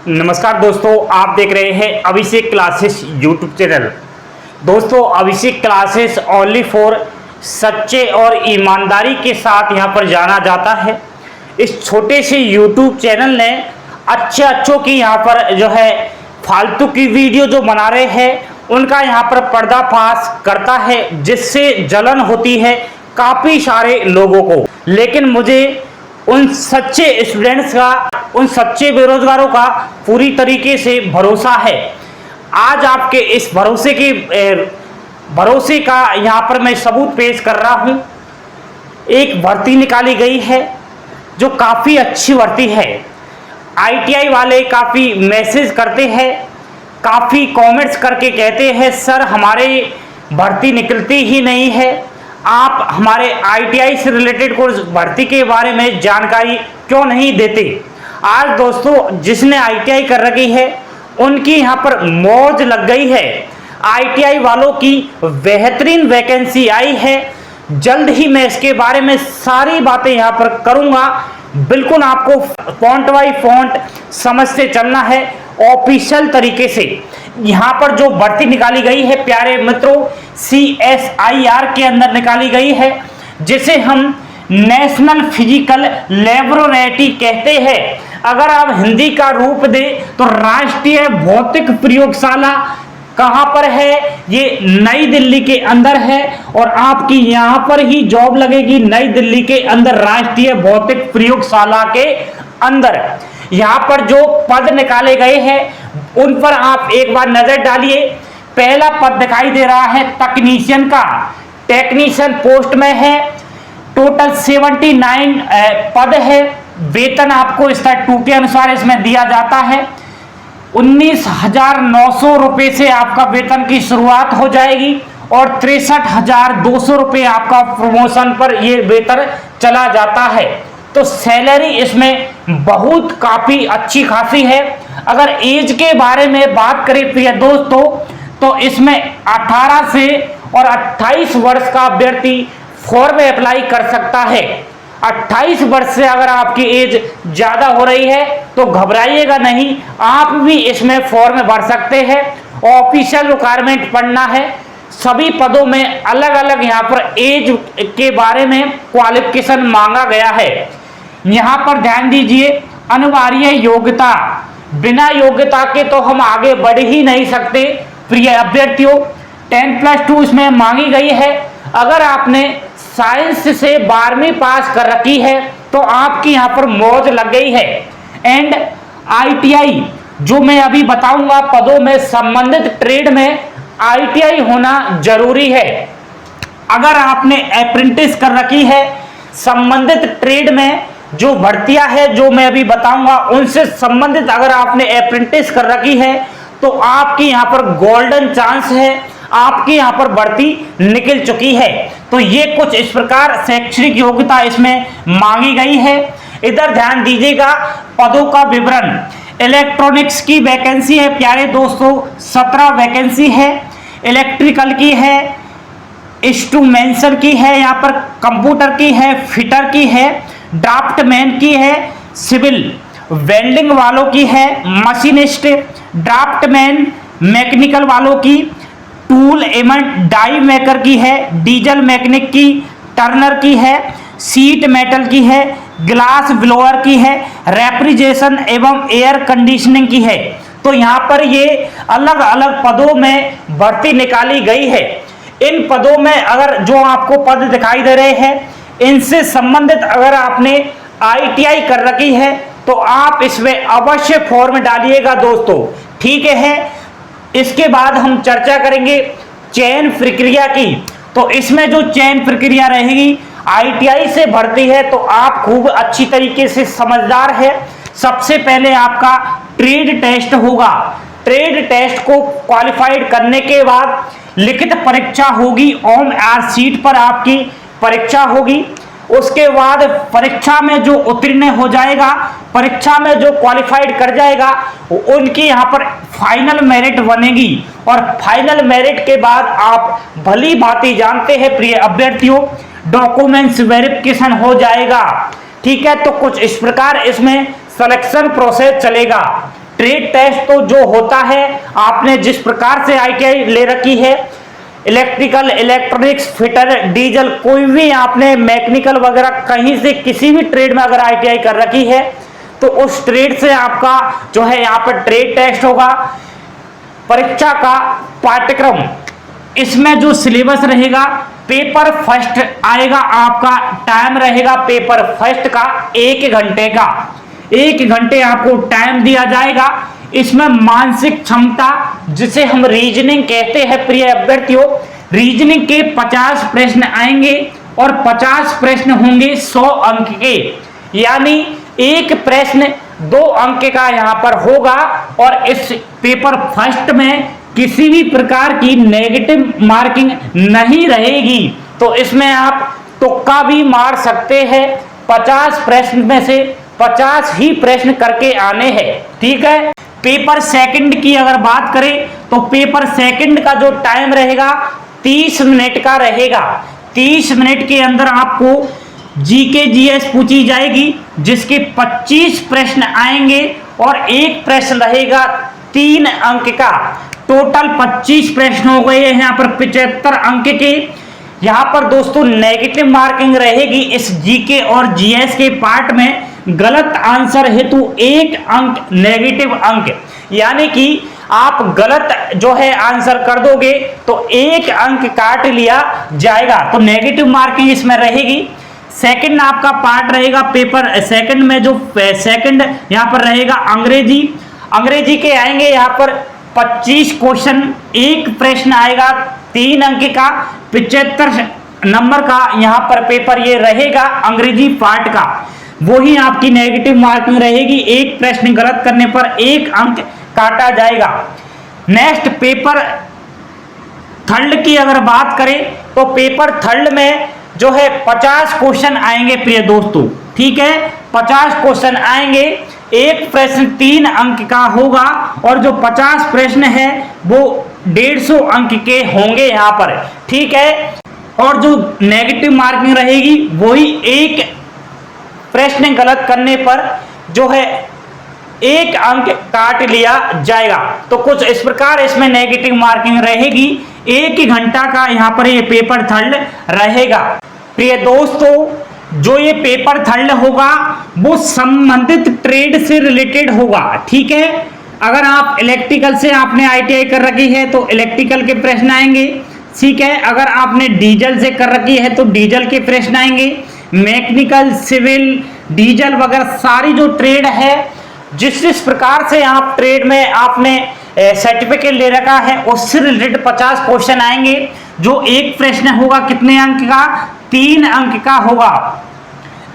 नमस्कार दोस्तों, आप देख रहे हैं अभिषेक क्लासेस यूट्यूब चैनल। दोस्तों, अभिषेक क्लासेस ओनली फॉर सच्चे और ईमानदारी के साथ यहाँ पर जाना जाता है। इस छोटे से यूट्यूब चैनल ने अच्छों की यहाँ पर जो है फालतू की वीडियो जो बना रहे हैं उनका यहाँ पर पर्दाफाश करता है, जिससे जलन होती है काफ़ी सारे लोगों को। लेकिन मुझे उन सच्चे स्टूडेंट्स का, उन सच्चे बेरोजगारों का पूरी तरीके से भरोसा है। आज आपके इस भरोसे का यहाँ पर मैं सबूत पेश कर रहा हूँ। एक भर्ती निकाली गई है जो काफ़ी अच्छी भर्ती है। आईटीआई वाले काफ़ी मैसेज करते हैं, काफ़ी कमेंट्स करके कहते हैं सर हमारे भर्ती निकलती ही नहीं है, आप हमारे आईटीआई से रिलेटेड कोर्स भर्ती के बारे में जानकारी क्यों नहीं देते। आज दोस्तों, जिसने आईटीआई कर रखी है उनकी यहाँ पर मौज लग गई है। आईटीआई वालों की बेहतरीन वैकेंसी आई है। जल्द ही मैं इसके बारे में सारी बातें यहाँ पर करूँगा। बिल्कुल आपको फॉन्ट बाई फॉन्ट समझते चलना है ऑफिशियल तरीके से। यहाँ पर जो भर्ती निकाली गई है प्यारे मित्रों, CSIR के अंदर निकाली गई है, जिसे हम नेशनल फिजिकल लेबोरेटरी कहते हैं। अगर आप हिंदी का रूप दें तो राष्ट्रीय भौतिक प्रयोगशाला कहाँ पर है? ये नई दिल्ली के अंदर है और आपकी यहाँ पर ही जॉब लगेगी, नई दिल्ली के अंदर राष्ट्रीय भौतिक प्रयोगशाला के अंदर। यहाँ पर जो पद निकाले गए हैं उन पर आप एक बार नजर डालिए। पहला पद दिखाई दे रहा है तकनीशियन का, टेक्नीशियन पोस्ट में है। टोटल 79 पद है। वेतन आपको स्तर 2 के अनुसार इसमें दिया जाता है। 19,900 रुपये से आपका वेतन की शुरुआत हो जाएगी और 63,200 रुपये आपका प्रमोशन पर ये वेतन चला जाता है। तो सैलरी इसमें बहुत काफ़ी अच्छी खासी है। अगर एज के बारे में बात करें प्रिय दोस्तों, तो इसमें 18 से और 28 वर्ष का अभ्यर्थी फॉर्म अप्लाई कर सकता है। 28 वर्ष से अगर आपकी एज ज़्यादा हो रही है तो घबराइएगा नहीं, आप भी इसमें फॉर्म भर सकते हैं। ऑफिशियल रिक्वायरमेंट पढ़ना है। सभी पदों में अलग अलग यहाँ पर एज के बारे में क्वालिफिकेशन मांगा गया है। यहाँ पर ध्यान दीजिए, अनिवार्य योग्यता, बिना योग्यता के तो हम आगे बढ़ ही नहीं सकते प्रिय अभ्यर्थियों। 10+2 इसमें मांगी गई है। अगर आपने साइंस से 12वीं पास कर रखी है तो आपकी यहाँ पर मौज लग गई है। एंड आईटीआई जो मैं अभी बताऊंगा पदों में, संबंधित ट्रेड में आईटीआई होना जरूरी है। अगर आपने अप्रेंटिस कर रखी है, संबंधित ट्रेड में जो भर्तियां है जो मैं अभी बताऊंगा उनसे संबंधित अगर आपने अप्रेंटिस कर रखी है तो आपकी यहाँ पर गोल्डन चांस है, आपकी यहाँ पर भर्ती निकल चुकी है। तो ये कुछ इस प्रकार शैक्षणिक योग्यता इसमें मांगी गई है। इधर ध्यान दीजिएगा, पदों का विवरण। इलेक्ट्रॉनिक्स की वैकेंसी है प्यारे दोस्तों, 17 वैकेंसी है। इलेक्ट्रिकल की है, इंस्ट्रूमेंटेशन की है, यहाँ पर कंप्यूटर की है, फिटर की है, ड्राफ्टमैन की है, सिविल वेल्डिंग वालों की है, मशीनिस्ट, ड्राफ्टमैन मैकेनिकल वालों की, टूल एवं डाई मेकर की है, डीजल मैकेनिक की, टर्नर की है, सीट मेटल की है, ग्लास ब्लोअर की है, रेफ्रिजरेशन एवं एयर कंडीशनिंग की है। तो यहाँ पर ये अलग अलग पदों में भर्ती निकाली गई है। इन पदों में अगर जो आपको पद दिखाई दे रहे हैं इनसे संबंधित अगर आपने आईटीआई कर रखी है तो आप इसमें अवश्य फॉर्म डालिएगा दोस्तों, ठीक है। इसके बाद हम चर्चा करेंगे चयन प्रक्रिया की। तो इसमें जो चयन प्रक्रिया रहेगी, आईटीआई से भर्ती है तो आप खूब अच्छी तरीके से समझदार है। सबसे पहले आपका ट्रेड टेस्ट होगा। ट्रेड टेस्ट को क्वालिफाइड करने के बाद लिखित परीक्षा होगी, OMR सीट पर आपकी परीक्षा होगी। उसके बाद परीक्षा में जो उत्तीर्ण हो जाएगा, परीक्षा में जो क्वालिफाइड कर जाएगा, उनकी यहाँ पर फाइनल मेरिट बनेगी। और फाइनल मेरिट के बाद आप भली भांति जानते हैं प्रिय अभ्यर्थियों, डॉक्यूमेंट्स वेरिफिकेशन हो जाएगा, ठीक है। तो कुछ इस प्रकार इसमें सिलेक्शन प्रोसेस चलेगा। ट्रेड टेस्ट तो जो होता है, आपने जिस प्रकार से आईटीआई ले रखी है, इलेक्ट्रिकल, इलेक्ट्रॉनिक्स, फिटर, डीजल, कोई भी आपने मैकेनिकल वगैरह कहीं से किसी भी ट्रेड में अगर आईटीआई कर रखी है तो उस ट्रेड से आपका जो है यहाँ पर ट्रेड टेस्ट होगा। परीक्षा का पाठ्यक्रम, इसमें जो सिलेबस रहेगा, पेपर फर्स्ट आएगा, आपका टाइम रहेगा पेपर फर्स्ट का 1 घंटे का, 1 घंटे आपको टाइम दिया जाएगा। इसमें मानसिक क्षमता, जिसे हम रीजनिंग कहते हैं प्रिय अभ्यर्थियों, रीजनिंग के 50 प्रश्न आएंगे और 50 प्रश्न होंगे 100 अंक के, यानी एक प्रश्न 2 अंक का यहां पर होगा। और इस पेपर फर्स्ट में किसी भी प्रकार की नेगेटिव मार्किंग नहीं रहेगी, तो इसमें आप तुक्का भी मार सकते हैं। 50 प्रश्न में से 50 ही प्रश्न करके आने हैं, ठीक है। पेपर सेकंड की अगर बात करें तो पेपर सेकंड का जो टाइम रहेगा 30 मिनट का रहेगा। 30 मिनट के अंदर आपको जीके जीएस पूछी जाएगी, जिसके 25 प्रश्न आएंगे और एक प्रश्न रहेगा 3 अंक का। टोटल 25 प्रश्न हो गए यहाँ पर 75 अंक के। यहाँ पर दोस्तों नेगेटिव मार्किंग रहेगी इस जीके और जीएस के पार्ट में। गलत आंसर हेतु 1 अंक नेगेटिव अंक, यानी कि आप गलत जो है आंसर कर दोगे तो 1 अंक काट लिया जाएगा, तो नेगेटिव मार्किंग इसमें रहेगी। सेकंड आपका पार्ट रहेगा पेपर सेकंड में, जो सेकंड यहाँ पर रहेगा अंग्रेजी। अंग्रेजी के आएंगे यहाँ पर 25 क्वेश्चन, एक प्रश्न आएगा 3 अंक का, 75 नंबर का यहाँ पर पेपर ये रहेगा अंग्रेजी पार्ट का। वही आपकी नेगेटिव मार्किंग रहेगी, एक प्रश्न गलत करने पर 1 अंक काटा जाएगा। नेक्स्ट पेपर थर्ड की अगर बात करें तो पेपर थर्ड में जो है 50 क्वेश्चन आएंगे प्रिय दोस्तों, ठीक है। 50 क्वेश्चन आएंगे, एक प्रश्न 3 अंक का होगा और जो 50 प्रश्न है वो 150 अंक के होंगे यहाँ पर, ठीक है। और जो नेगेटिव मार्किंग रहेगी वही एक प्रश्न गलत करने पर जो है 1 अंक काट लिया जाएगा। तो कुछ इस प्रकार इसमें नेगेटिव मार्किंग रहेगी। 1 घंटा का यहाँ पर ये पेपर थर्ड रहेगा। प्रिय दोस्तों, जो ये पेपर थर्ड होगा वो संबंधित ट्रेड से रिलेटेड होगा, ठीक है। अगर आप इलेक्ट्रिकल से आपने आईटीआई कर रखी है तो इलेक्ट्रिकल के प्रश्न आएंगे, ठीक है। अगर आपने डीजल से कर रखी है तो डीजल के प्रश्न आएंगे। मैकेनिकल, सिविल, डीजल वगैरह सारी जो ट्रेड है, जिस प्रकार से आप ट्रेड में आपने सर्टिफिकेट ले रखा है उससे रिलेटेड 50 क्वेश्चन आएंगे। जो एक प्रश्न होगा कितने अंक का, 3 अंक का होगा,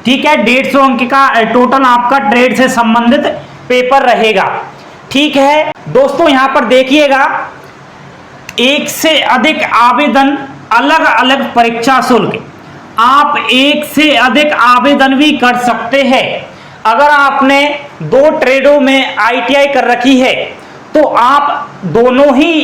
ठीक है। 150 अंक का टोटल आपका ट्रेड से संबंधित पेपर रहेगा, ठीक है। दोस्तों यहाँ पर देखिएगा, 1 से अधिक आवेदन, अलग अलग परीक्षा शुल्क, आप 1 से अधिक आवेदन भी कर सकते हैं। अगर आपने 2 ट्रेडों में आईटीआई कर रखी है तो आप दोनों ही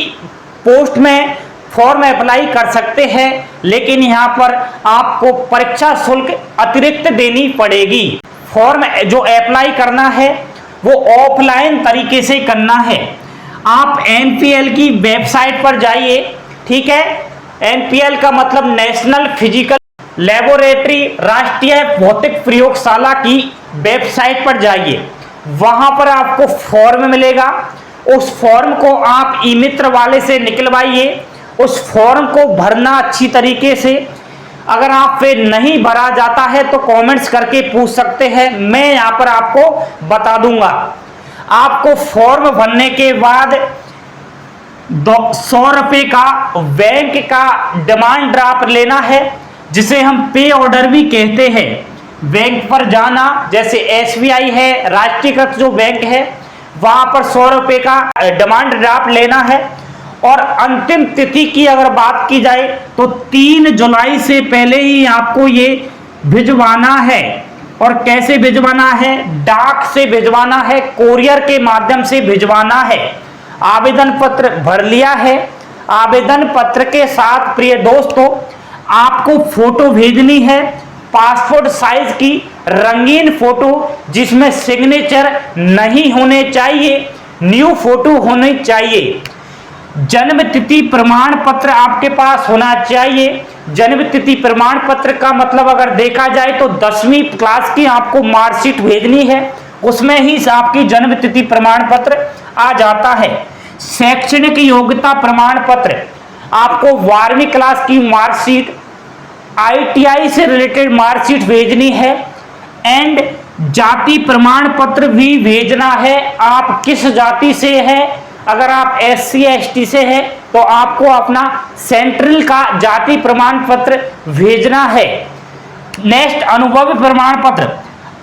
पोस्ट में फॉर्म अप्लाई कर सकते हैं, लेकिन यहाँ पर आपको परीक्षा शुल्क अतिरिक्त देनी पड़ेगी। फॉर्म जो अप्लाई करना है वो ऑफलाइन तरीके से करना है। आप एनपीएल की वेबसाइट पर जाइए, ठीक है। एनपीएल का मतलब नेशनल फिजिकल लेबोरेटरी, राष्ट्रीय भौतिक प्रयोगशाला की वेबसाइट पर जाइए, वहां पर आपको फॉर्म मिलेगा। उस फॉर्म को आप ई मित्र वाले से निकलवाइए, उस फॉर्म को भरना अच्छी तरीके से। अगर आप पे नहीं भरा जाता है तो कमेंट्स करके पूछ सकते हैं, मैं यहाँ पर आपको बता दूंगा। आपको फॉर्म भरने के बाद 100 रुपये का बैंक का डिमांड ड्राफ्ट लेना है, जिसे हम पे ऑर्डर भी कहते हैं। बैंक पर जाना, जैसे एसबीआई है, राष्ट्रीयकृत जो बैंक है, वहां पर 100 रुपये का डिमांड ड्राफ्ट लेना है। और अंतिम तिथि की अगर बात की जाए तो 3 जुलाई से पहले ही आपको ये भिजवाना है। और कैसे भिजवाना है, डाक से भिजवाना है, कोरियर के माध्यम से भिजवाना है। आवेदन पत्र भर लिया है, आवेदन पत्र के साथ प्रिय दोस्तों आपको फोटो भेजनी है, पासपोर्ट साइज की रंगीन फोटो, जिसमें सिग्नेचर नहीं होने चाहिए, न्यू फोटो होनी चाहिए। जन्म तिथि प्रमाण पत्र आपके पास होना चाहिए। जन्म तिथि प्रमाण पत्र का मतलब अगर देखा जाए तो 10वीं क्लास की आपको मार्कशीट भेजनी है, उसमें ही आपकी जन्म तिथि प्रमाण पत्र आ जाता है। शैक्षणिक योग्यता प्रमाण पत्र, आपको 12वीं क्लास की मार्कशीट, ITI से रिलेटेड मार्कशीट भेजनी है एंड जाति प्रमाण पत्र भी भेजना है। आप किस जाति से है, अगर आप SC ST से है तो आपको अपना सेंट्रल का जाति प्रमाण पत्र भेजना है। नेक्स्ट, अनुभव प्रमाण पत्र,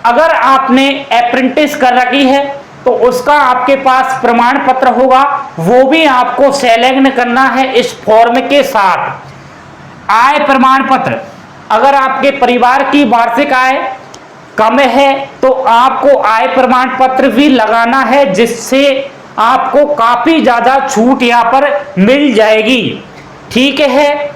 अगर आपने अप्रेंटिस कर रखी है तो उसका आपके पास प्रमाण पत्र होगा, वो भी आपको संलग्न करना है इस फॉर्म के साथ। आय प्रमाण पत्र, अगर आपके परिवार की वार्षिक आय कम है तो आपको आय प्रमाण पत्र भी लगाना है, जिससे आपको काफी ज्यादा छूट यहां पर मिल जाएगी। ठीक है,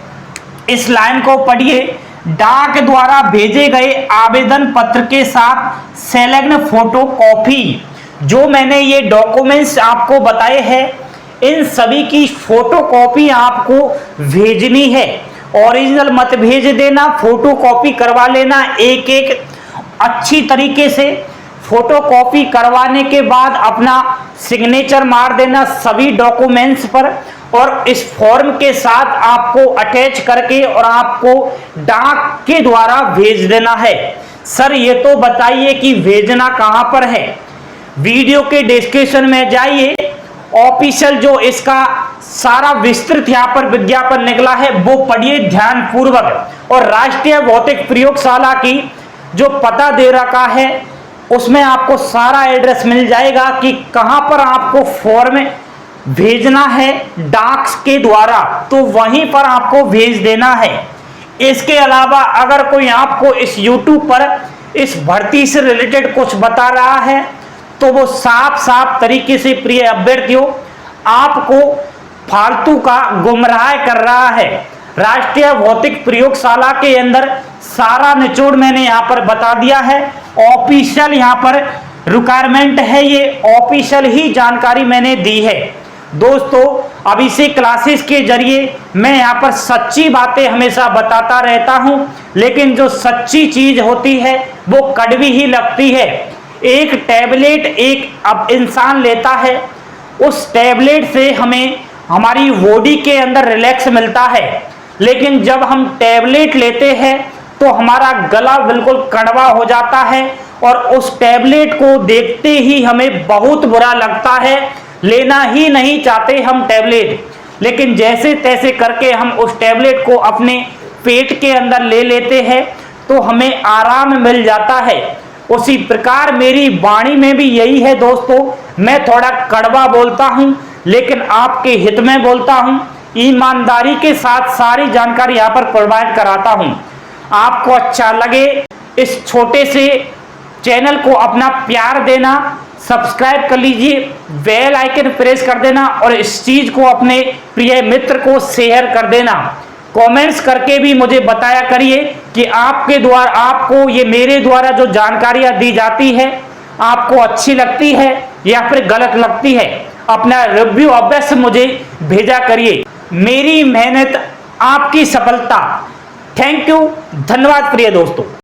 इस लाइन को पढ़िए। डाक द्वारा भेजे गए आवेदन पत्र के साथ संलग्न फोटो कॉपी, जो मैंने ये डॉक्यूमेंट्स आपको बताए हैं, इन सभी की फोटो कॉपी आपको भेजनी है। ओरिजिनल मत भेज देना, फोटो कॉपी करवा लेना एक एक अच्छी तरीके से। फोटो कॉपी करवाने के बाद अपना सिग्नेचर मार देना सभी डॉक्यूमेंट्स पर, और इस फॉर्म के साथ आपको अटैच करके और आपको डाक के द्वारा भेज देना है। सर ये तो बताइए कि भेजना कहां पर है? वीडियो के डिस्क्रिप्शन में जाइए, ऑफिशियल जो इसका सारा विस्तृत यहाँ पर विज्ञापन निकला है वो पढ़िए ध्यान पूर्वक, और राष्ट्रीय भौतिक प्रयोगशाला की जो पता दे रखा है उसमें आपको सारा एड्रेस मिल जाएगा कि कहां पर आपको फॉर्म भेजना है डाक के द्वारा, तो वहीं पर आपको भेज देना है। इसके अलावा अगर कोई आपको इस YouTube पर इस भर्ती से रिलेटेड कुछ बता रहा है तो वो साफ साफ तरीके से प्रिय अभ्यर्थियों आपको फालतू का गुमराह कर रहा है। राष्ट्रीय भौतिक प्रयोगशाला के अंदर सारा निचोड़ मैंने यहाँ पर बता दिया है। ऑफिशियल यहाँ पर रिक्वायरमेंट है, ये ऑफिशियल ही जानकारी मैंने दी है। दोस्तों अभी से क्लासेस के जरिए मैं यहाँ पर सच्ची बातें हमेशा बताता रहता हूँ, लेकिन जो सच्ची चीज होती है वो कड़वी ही लगती है। एक टैबलेट एक अब इंसान लेता है, उस टैबलेट से हमें हमारी बॉडी के अंदर रिलैक्स मिलता है, लेकिन जब हम टैबलेट लेते हैं तो हमारा गला बिल्कुल कड़वा हो जाता है और उस टैबलेट को देखते ही हमें बहुत बुरा लगता है, लेना ही नहीं चाहते हम टैबलेट, लेकिन जैसे तैसे करके हम उस टैबलेट को अपने पेट के अंदर ले लेते हैं तो हमें आराम मिल जाता है। उसी प्रकार मेरी वाणी में भी यही है दोस्तों, मैं थोड़ा कड़वा बोलता हूं लेकिन आपके हित में बोलता हूं, ईमानदारी के साथ सारी जानकारी यहाँ पर प्रोवाइड कराता हूं। आपको अच्छा लगे इस छोटे से चैनल को अपना प्यार देना, सब्सक्राइब कर लीजिए, बेल आइकन प्रेस कर देना और इस चीज को अपने प्रिय मित्र को शेयर कर देना। कमेंट्स करके भी मुझे बताया करिए कि आपके द्वारा आपको ये मेरे द्वारा जो जानकारियां दी जाती है आपको अच्छी लगती है या फिर गलत लगती है। अपना रिव्यू अवश्य मुझे भेजा करिए। मेरी मेहनत आपकी सफलता। थैंक यू, धन्यवाद प्रिय दोस्तों।